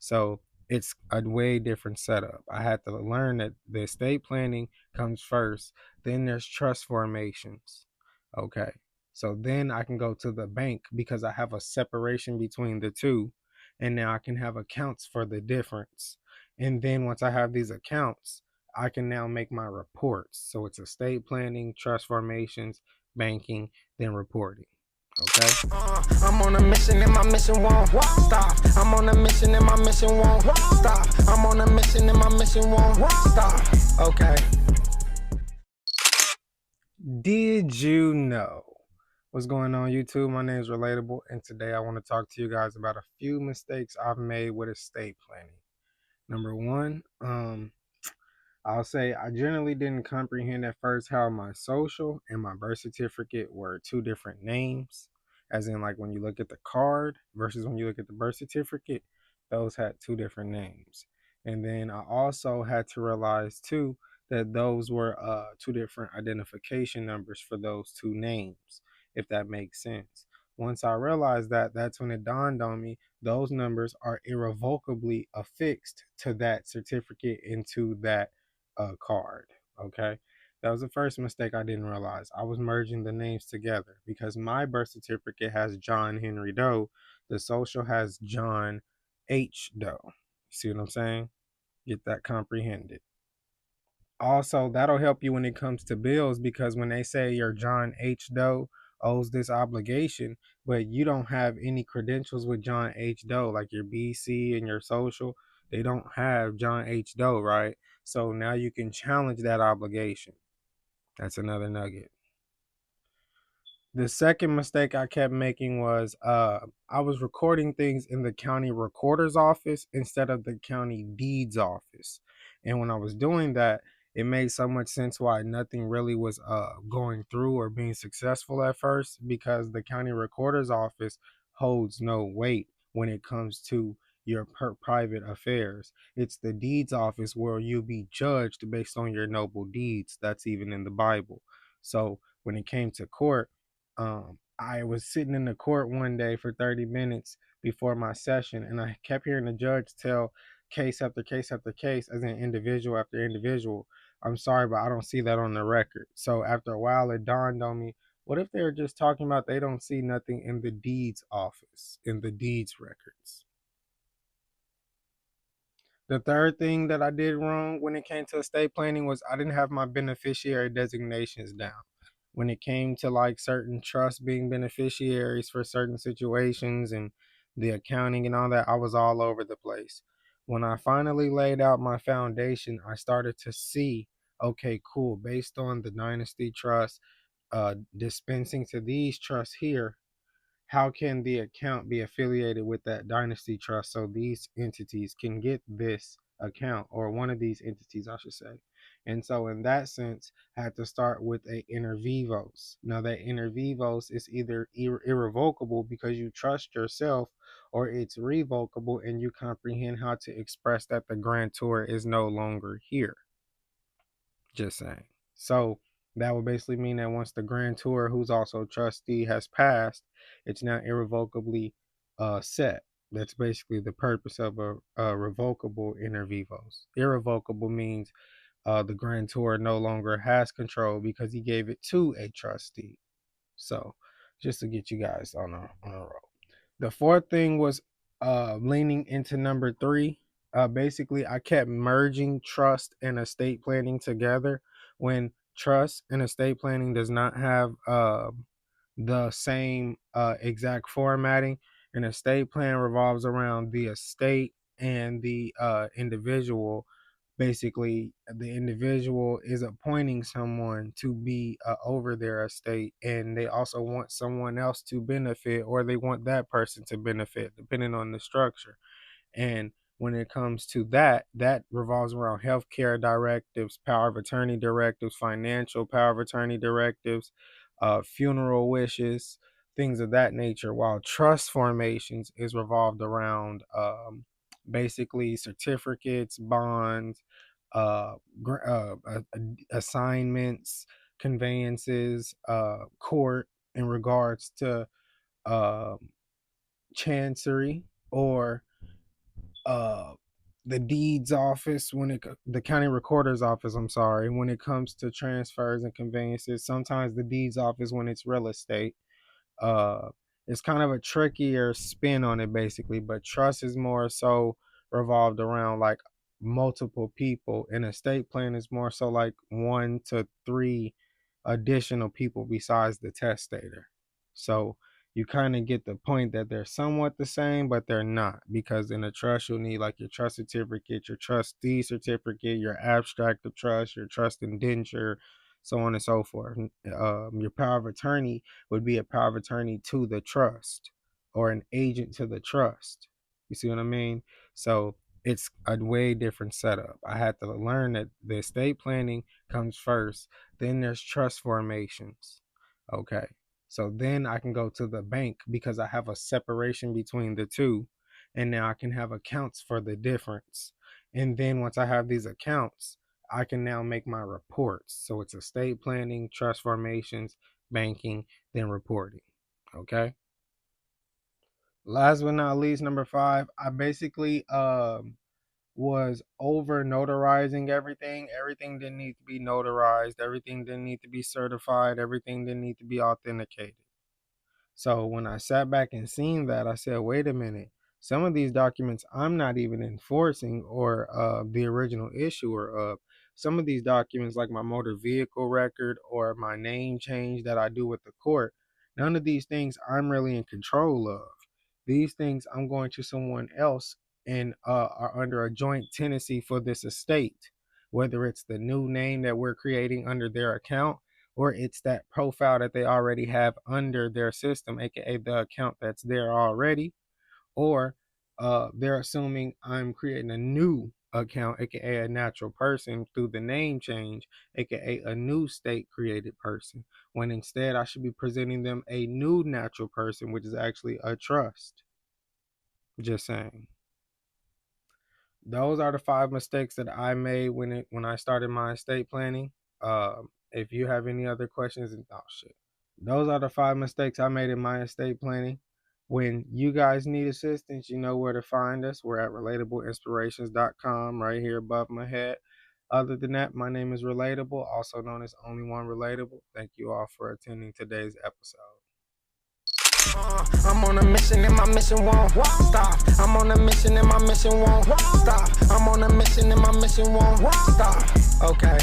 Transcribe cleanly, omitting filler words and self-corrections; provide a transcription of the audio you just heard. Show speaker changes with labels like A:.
A: So it's a way different setup. I had to learn that the estate planning comes first, then there's trust formations. Okay. So then I can go to the bank because I have a separation between the two. And now I can have accounts for the difference. And then once I have these accounts, I can now make my reports. So it's estate planning, trust formations, banking, then reporting. Okay.
B: I'm on a mission and my mission won't stop. I'm on a mission and my mission won't stop. I'm on a mission and my mission won't stop. Okay.
A: Did you know? What's going on, YouTube? My name is Relatable, and today I want to talk to you guys about a few mistakes I've made with estate planning. Number one, I'll say I generally didn't comprehend at first how my social and my birth certificate were two different names. As in, like when you look at the card versus when you look at the birth certificate, those had two different names. And then I also had to realize too that those were two different identification numbers for those two names, if that makes sense. Once I realized that, that's when it dawned on me those numbers are irrevocably affixed to that certificate into that card. Okay. That was the first mistake I didn't realize. I was merging the names together because my birth certificate has John Henry Doe. The social has John H. Doe. See what I'm saying? Get that comprehended. Also, that'll help you when it comes to bills because when they say your John H. Doe owes this obligation, but you don't have any credentials with John H. Doe, like your BC and your social, they don't have John H. Doe, right? So now you can challenge that obligation. That's another nugget. The second mistake I kept making was I was recording things in the county recorder's office instead of the county deeds office. And when I was doing that, it made so much sense why nothing really was going through or being successful at first because the county recorder's office holds no weight when it comes to your private affairs. It's the deeds office where you'll be judged based on your noble deeds. That's even in the Bible. So when it came to court, I was sitting in the court one day for 30 minutes before my session, and I kept hearing the judge tell case after case after case, as in individual after individual. I'm sorry, but I don't see that on the record. So after a while, it dawned on me, what if they're just talking about they don't see nothing in the deeds office, in the deeds records? The third thing that I did wrong when it came to estate planning was I didn't have my beneficiary designations down. When it came to like certain trusts being beneficiaries for certain situations and the accounting and all that, I was all over the place. When I finally laid out my foundation, I started to see, okay, cool, based on the dynasty trust, dispensing to these trusts here, how can the account be affiliated with that dynasty trust so these entities can get this account, or one of these entities I should say. And so in that sense I had to start with a inter vivos. Now that inter vivos is either irrevocable because you trust yourself, or it's revocable and you comprehend how to express that the grantor is no longer here. Just saying. So that would basically mean that once the grantor, who's also trustee, has passed, it's now irrevocably set. That's basically the purpose of a revocable inter vivos. Irrevocable means the grantor no longer has control because he gave it to a trustee. So just to get you guys on a roll. The fourth thing was leaning into number three. Basically, I kept merging trust and estate planning together when trust and estate planning does not have the same exact formatting. An estate plan revolves around the estate and the individual. Basically, the individual is appointing someone to be over their estate, and they also want someone else to benefit, or they want that person to benefit depending on the structure. And when it comes to that, that revolves around healthcare directives, power of attorney directives, financial power of attorney directives, funeral wishes, things of that nature. While trust formations is revolved around basically certificates, bonds, uh, assignments, conveyances, court in regards to uh, chancery, or the deeds office the county recorder's office, I'm sorry, when it comes to transfers and conveyances. Sometimes the deeds office when it's real estate. uh it's kind of a trickier spin on it basically, but trust is more so revolved around like multiple people, and estate plan is more so like 1 to 3 additional people besides the testator. So you kind of get the point that they're somewhat the same, but they're not, because in a trust you'll need like your trust certificate, your trustee certificate, your abstract of trust, your trust indenture, so on and so forth. Your power of attorney would be a power of attorney to the trust or an agent to the trust. You see what I mean? So it's a way different setup. I had to learn that the estate planning comes first, then there's trust formations. Okay. So then I can go to the bank because I have a separation between the two. And now I can have accounts for the difference. And then once I have these accounts, I can now make my reports. So it's estate planning, trust formations, banking, then reporting. Okay. Last but not least, number 5, I basically was over notarizing everything. Everything didn't need to be notarized. Everything didn't need to be certified. Everything didn't need to be authenticated. So when I sat back and seen that, I said, wait a minute. Some of these documents I'm not even enforcing or the original issuer of. Some of these documents, like my motor vehicle record or my name change that I do with the court, none of these things I'm really in control of. These things I'm going to someone else and are under a joint tenancy for this estate, whether it's the new name that we're creating under their account or it's that profile that they already have under their system, aka the account that's there already, or they're assuming I'm creating a new account, aka a natural person, through the name change, aka a new state created person, when instead I should be presenting them a new natural person, which is actually a trust. Just saying. Those are the 5 mistakes that I made when I started my estate planning. If you have any other questions, oh shit. Those are the 5 mistakes I made in my estate planning. When you guys need assistance, you know where to find us. We're at relatableinspirations.com right here above my head. Other than that, my name is Relatable, also known as Only One Relatable. Thank you all for attending today's episode.
B: I'm on a mission and my mission won't stop. I'm on a mission and my mission won't stop. I'm on a mission and my mission won't stop. Okay.